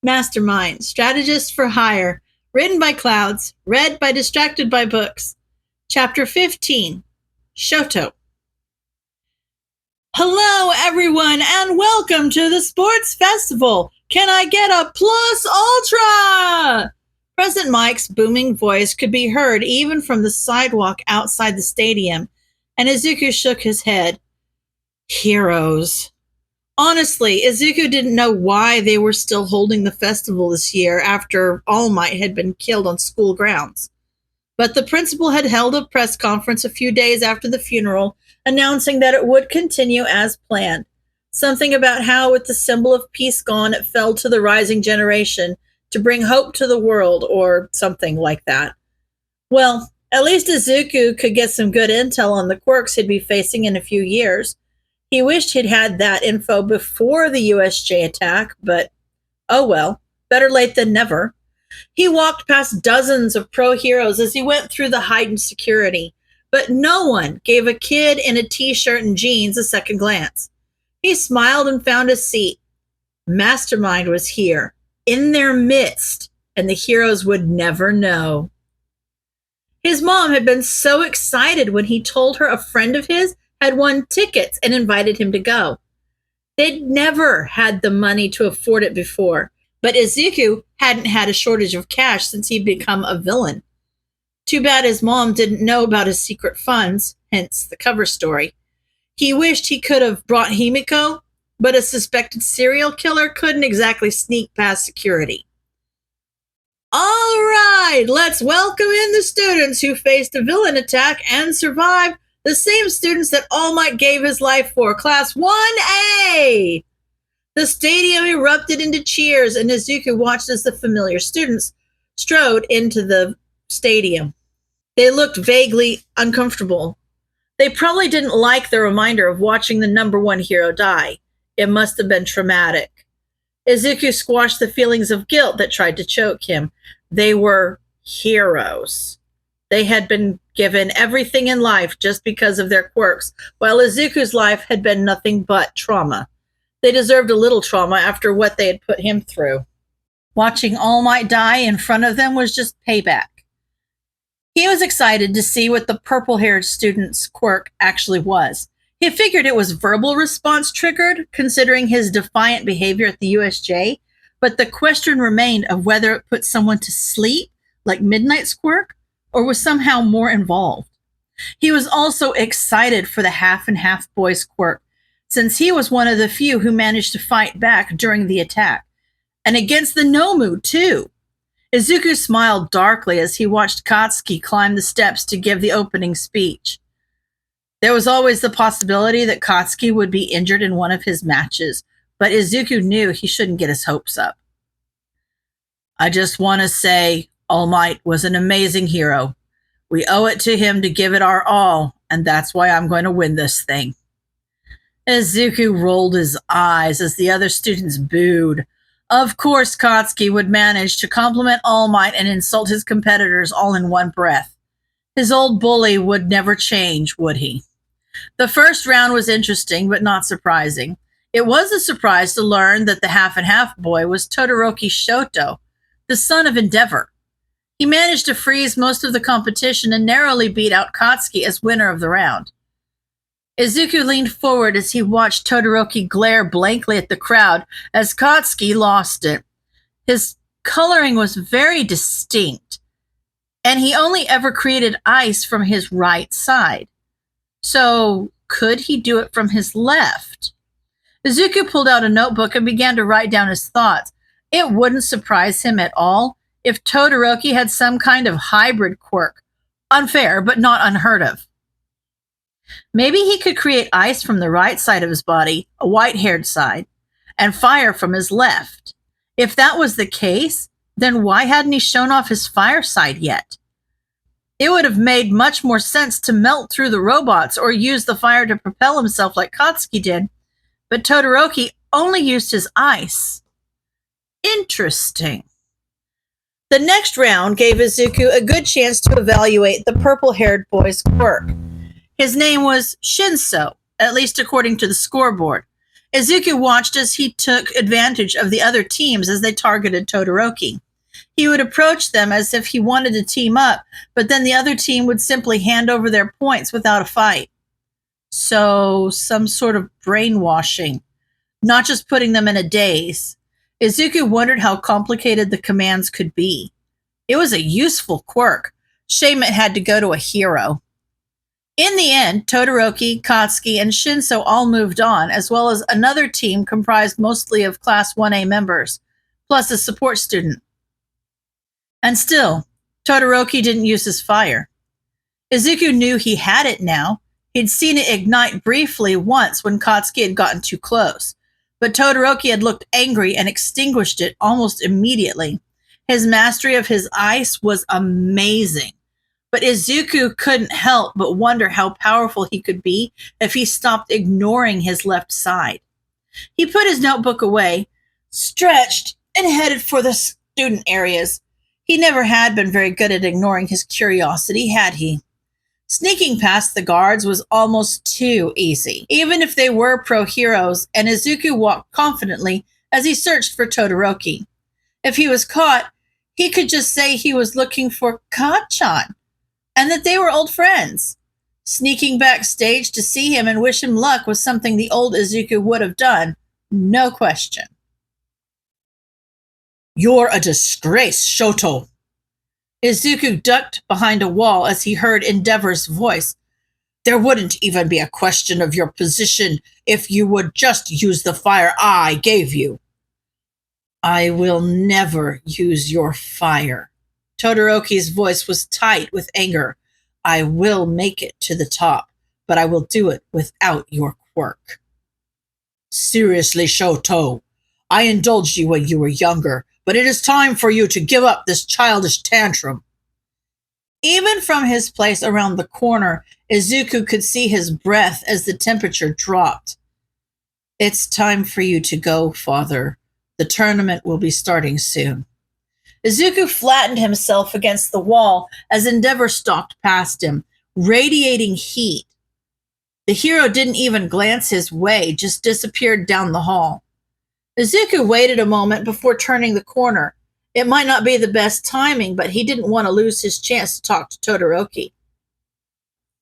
Mastermind, Strategist for Hire, written by Clouds, read by Distracted by Books. Chapter 15, Shoto. Hello, everyone, and welcome to the Sports Festival. Can I get a plus ultra? President Mike's booming voice could be heard even from the sidewalk outside the stadium, and Izuku shook his head. Heroes. Honestly, Izuku didn't know why they were still holding the festival this year after All Might had been killed on school grounds. But the principal had held a press conference a few days after the funeral, announcing that it would continue as planned. Something about how, with the symbol of peace gone, it fell to the rising generation to bring hope to the world, or something like that. Well, at least Izuku could get some good intel on the quirks he'd be facing in a few years. He wished he'd had that info before the USJ attack, but oh well, better late than never. He walked past dozens of pro heroes as he went through the heightened security, but no one gave a kid in a t-shirt and jeans a second glance. He smiled and found a seat. Mastermind was here, in their midst, and the heroes would never know. His mom had been so excited when he told her a friend of his had won tickets and invited him to go. They'd never had the money to afford it before, but Izuku hadn't had a shortage of cash since he'd become a villain. Too bad his mom didn't know about his secret funds, hence the cover story. He wished he could have brought Himiko, but a suspected serial killer couldn't exactly sneak past security. All right, let's welcome in the students who faced a villain attack and survived. The same students that All Might gave his life for, Class 1A! The stadium erupted into cheers, and Izuku watched as the familiar students strode into the stadium. They looked vaguely uncomfortable. They probably didn't like the reminder of watching the number one hero die. It must have been traumatic. Izuku squashed the feelings of guilt that tried to choke him. They were heroes. They had been given everything in life just because of their quirks, while Izuku's life had been nothing but trauma. They deserved a little trauma after what they had put him through. Watching All Might die in front of them was just payback. He was excited to see what the purple-haired student's quirk actually was. He figured it was verbal response triggered, considering his defiant behavior at the USJ, but the question remained of whether it put someone to sleep, like Midnight's quirk, or was somehow more involved. He was also excited for the half-and-half boy's quirk, since he was one of the few who managed to fight back during the attack. And against the Nomu, too. Izuku smiled darkly as he watched Katsuki climb the steps to give the opening speech. There was always the possibility that Katsuki would be injured in one of his matches, but Izuku knew he shouldn't get his hopes up. I just want to say, All Might was an amazing hero. We owe it to him to give it our all, and that's why I'm going to win this thing. Izuku rolled his eyes as the other students booed. Of course Katsuki would manage to compliment All Might and insult his competitors all in one breath. His old bully would never change, would he? The first round was interesting, but not surprising. It was a surprise to learn that the half-and-half boy was Todoroki Shoto, the son of Endeavor. He managed to freeze most of the competition and narrowly beat out Katsuki as winner of the round. Izuku leaned forward as he watched Todoroki glare blankly at the crowd as Katsuki lost it. His coloring was very distinct, and he only ever created ice from his right side. So, could he do it from his left? Izuku pulled out a notebook and began to write down his thoughts. It wouldn't surprise him at all if Todoroki had some kind of hybrid quirk. Unfair, but not unheard of. Maybe he could create ice from the right side of his body, a white-haired side, and fire from his left. If that was the case, then why hadn't he shown off his fire side yet? It would have made much more sense to melt through the robots or use the fire to propel himself like Katsuki did, but Todoroki only used his ice. Interesting. The next round gave Izuku a good chance to evaluate the purple-haired boy's quirk. His name was Shinso, at least according to the scoreboard. Izuku watched as he took advantage of the other teams as they targeted Todoroki. He would approach them as if he wanted to team up, but then the other team would simply hand over their points without a fight. So, some sort of brainwashing, not just putting them in a daze. Izuku wondered how complicated the commands could be. It was a useful quirk. Shame it had to go to a hero. In the end, Todoroki, Katsuki, and Shinso all moved on, as well as another team comprised mostly of Class 1A members, plus a support student. And still, Todoroki didn't use his fire. Izuku knew he had it now. He'd seen it ignite briefly once when Katsuki had gotten too close, but Todoroki had looked angry and extinguished it almost immediately. His mastery of his ice was amazing. But Izuku couldn't help but wonder how powerful he could be if he stopped ignoring his left side. He put his notebook away, stretched, and headed for the student areas. He never had been very good at ignoring his curiosity, had he? Sneaking past the guards was almost too easy, even if they were pro-heroes, and Izuku walked confidently as he searched for Todoroki. If he was caught, he could just say he was looking for Kachan, and that they were old friends. Sneaking backstage to see him and wish him luck was something the old Izuku would have done, no question. "You're a disgrace, Shoto." Izuku ducked behind a wall as he heard Endeavor's voice. "There wouldn't even be a question of your position if you would just use the fire I gave you." "I will never use your fire." Todoroki's voice was tight with anger. "I will make it to the top, but I will do it without your quirk." "Seriously, Shoto, I indulged you when you were younger, but it is time for you to give up this childish tantrum." Even from his place around the corner, Izuku could see his breath as the temperature dropped. "It's time for you to go, Father. The tournament will be starting soon." Izuku flattened himself against the wall as Endeavor stalked past him, radiating heat. The hero didn't even glance his way, just disappeared down the hall. Izuku waited a moment before turning the corner. It might not be the best timing, but he didn't want to lose his chance to talk to Todoroki.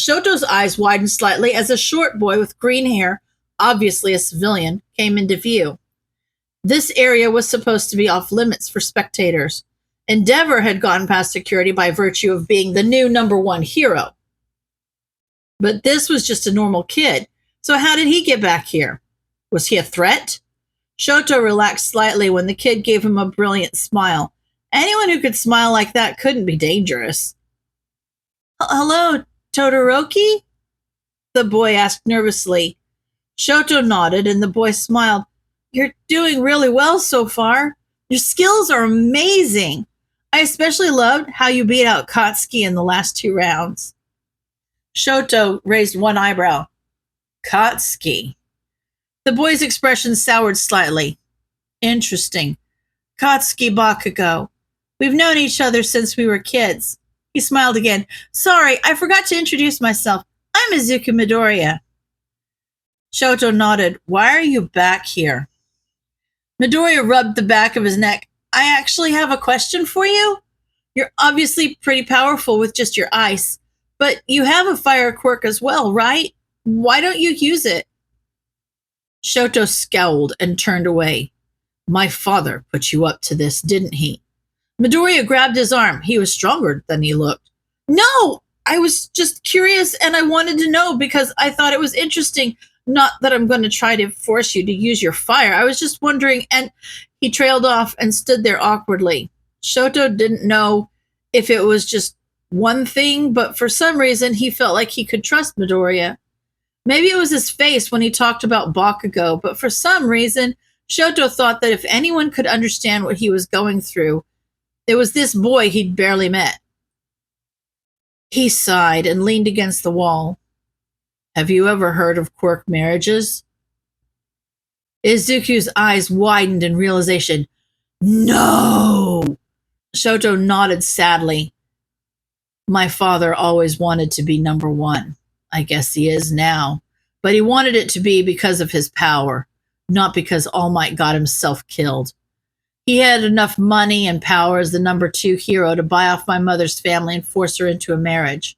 Shoto's eyes widened slightly as a short boy with green hair, obviously a civilian, came into view. This area was supposed to be off limits for spectators. Endeavor had gone past security by virtue of being the new #1 hero. But this was just a normal kid, so how did he get back here? Was he a threat? Shoto relaxed slightly when the kid gave him a brilliant smile. Anyone who could smile like that couldn't be dangerous. "Hello, Todoroki?" the boy asked nervously. Shoto nodded and the boy smiled. "You're doing really well so far. Your skills are amazing. I especially loved how you beat out Katsuki in the last 2 rounds." Shoto raised one eyebrow. "Katsuki?" The boy's expression soured slightly. "Interesting. Katsuki Bakugo. We've known each other since we were kids." He smiled again. "Sorry, I forgot to introduce myself. I'm Izuku Midoriya." Shoto nodded. "Why are you back here?" Midoriya rubbed the back of his neck. "I actually have a question for you. You're obviously pretty powerful with just your ice, but you have a fire quirk as well, right? Why don't you use it?" Shoto scowled and turned away. "My father put you up to this, didn't he?" Midoriya grabbed his arm. He was stronger than he looked. "No, I was just curious and I wanted to know because I thought it was interesting. Not that I'm going to try to force you to use your fire. I was just wondering," and he trailed off and stood there awkwardly. Shoto didn't know if it was just one thing, but for some reason he felt like he could trust Midoriya. Maybe it was his face when he talked about Bakugo, but for some reason, Shoto thought that if anyone could understand what he was going through, it was this boy he'd barely met. He sighed and leaned against the wall. "Have you ever heard of quirk marriages?" Izuku's eyes widened in realization. "No!" Shoto nodded sadly. "My father always wanted to be #1. I guess he is now. But he wanted it to be because of his power. not because All Might got himself killed. He had enough money and power as the number 2 hero to buy off my mother's family and force her into a marriage.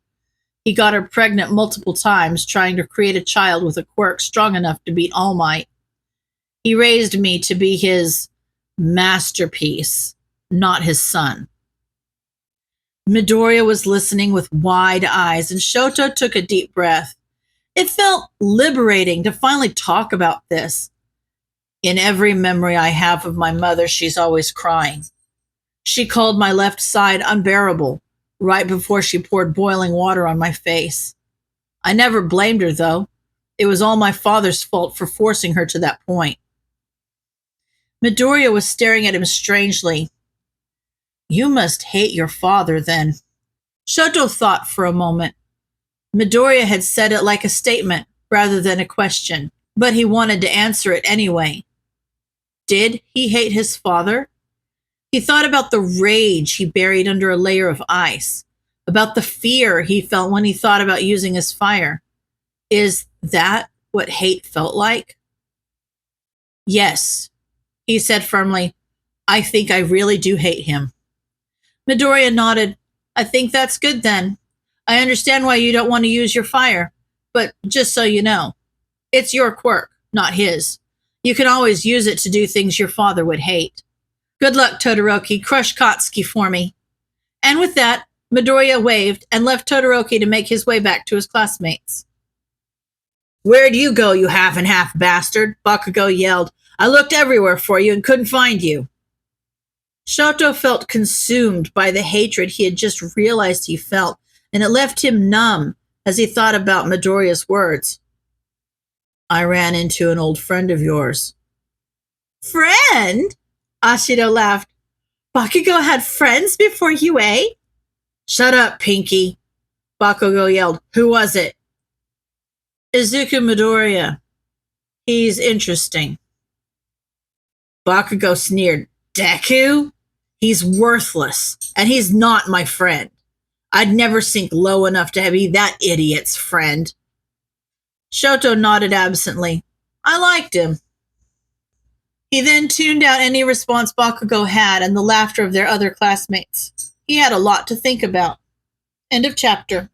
He got her pregnant multiple times, trying to create a child with a quirk strong enough to beat All Might. He raised me to be his masterpiece, not his son. Midoriya was listening with wide eyes, and Shoto took a deep breath. It felt liberating to finally talk about this. In every memory I have of my mother, she's always crying. She called my left side unbearable right before she poured boiling water on my face. I never blamed her, though. It was all my father's fault for forcing her to that point. Midoriya was staring at him strangely. You must hate your father, then. Shoto thought for a moment. Midoriya had said it like a statement rather than a question, but he wanted to answer it anyway. Did he hate his father? He thought about the rage he buried under a layer of ice, about the fear he felt when he thought about using his fire. Is that what hate felt like? Yes, he said firmly. I think I really do hate him. Midoriya nodded. I think that's good then. I understand why you don't want to use your fire, but just so you know, it's your quirk, not his. You can always use it to do things your father would hate. Good luck, Todoroki. Crush Katsuki for me. And with that, Midoriya waved and left Todoroki to make his way back to his classmates. Where'd you go, you half-and-half bastard? Bakugo yelled. I looked everywhere for you and couldn't find you. Shoto felt consumed by the hatred he had just realized he felt, and it left him numb as he thought about Midoriya's words. I ran into an old friend of yours. Friend? Ashido laughed. Bakugo had friends before you, eh? Shut up, Pinky. Bakugo yelled. Who was it? Izuku Midoriya. He's interesting. Bakugo sneered. Deku? He's worthless, and he's not my friend. I'd never sink low enough to be that idiot's friend. Shoto nodded absently. I liked him. He then tuned out any response Bakugo had and the laughter of their other classmates. He had a lot to think about. End of chapter.